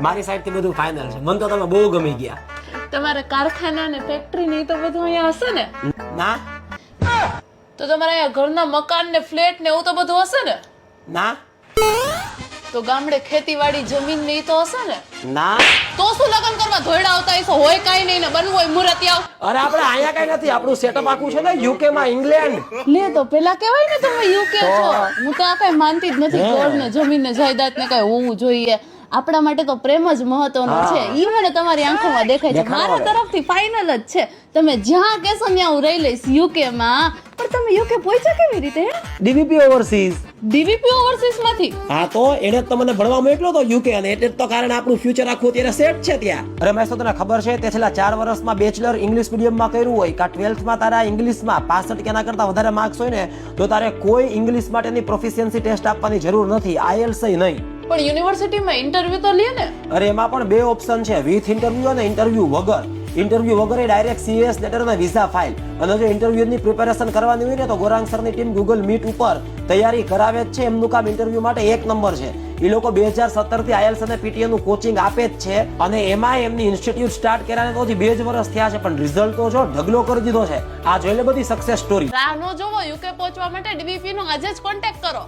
મારી સાઈડ થી બધું ફાઇનલ છે. મને તો તમે બહુ ગમી ગયા. તમારે કારખાના ને ફેક્ટરી ને તો બધું અહીંયા હશે ને? ના તો તમારે અહીંયા ઘરના મકાન ને ફ્લેટ ને એવું તો બધું હશે ને? ના તો ગામડે ખેતીવાડી જમીન ને ઈ તો હશે ને? ના. તો શું લગ્ન કરવા ધોયડા આવતા હશો? હોય કાઈ નહીં ને બનવું હોય મુરતિયાવ. અરે આપણે અહીંયા કઈ નથી. આપણું સેટઅપ આખું છે ને યુકે માં, ઇંગ્લેન્ડ. લે તો પેલા કહેવાય ને તમે યુકે છો. હું તો આ કઈ માનતી જ નથી. ઘર ને જમીન ને જાયદાદ ને કઈ હોવું જોઈએ. આપણા માટે તો પ્રેમ જ મહત્વનો છે. ઈ મને તમારી આંખોમાં દેખાય છે. મારા તરફથી ફાઇનલ જ છે. તમે જ્યાં કહેશો ત્યાં હું રહી લઈશ યુકે માં. પણ તમે યુકે પહોંચ્યા કેવી રીતે? ડીવીપી ઓવરસીઝ. ડીવીપી ઓવરસીઝ માંથી? હા તો એને જ તો મને ભણવા મોકલ્યો તો યુકે, અને એટલે જ તો કારણ આપણું ફ્યુચર આખું અત્યારે સેટ છે ત્યાં. અરે મેં તને ખબર છે તે છેલ્લા 4 વર્ષમાં બેચલર ઇંગ્લિશ મીડિયમમાં કર્યું હોય કા 12th માં તારા ઇંગ્લિશમાં 65 કે એના કરતા વધારે માર્ક્સ હોય ને તો તારે કોઈ ઇંગ્લિશ માટેની પ્રોફિશિયન્સી ટેસ્ટ આપવાની જરૂર નથી, IELTS નહીં. પણ યુનિવર્સિટીમાં ઇન્ટરવ્યુ તો લે ને? અરે એમાં પણ 2 ઓપ્શન છે, વિથ ઇન્ટરવ્યુ અને ઇન્ટરવ્યુ વગર. ઇન્ટરવ્યુ વગર એ ડાયરેક્ટ CAS લેટર અને વિઝા ફાઇલ. અને જો ઇન્ટરવ્યુની પ્રિપેરેશન કરવાની હોય ને તો ગોરાંગ સરની ટીમ ગૂગલ મીટ ઉપર તૈયારી કરાવે જ છે. એમનું કામ ઇન્ટરવ્યુ માટે 1 નંબર છે. એ લોકો 2017 થી IELTS અને PTE નું કોચિંગ આપે જ છે. અને એમાં એમની ઇન્સ્ટિટ્યૂટ સ્ટાર્ટ કર્યાને તો હજી 2 જ વર્ષ થયા છે, પણ રિઝલ્ટ તો જો ઢગલો કરી દીધો છે. આ જોઈ લે બધી સક્સેસ સ્ટોરી. રાહ ન જોવો યુકે પહોંચવા માટે ડીવીપી નો આજે જ કોન્ટેક્ટ કરો.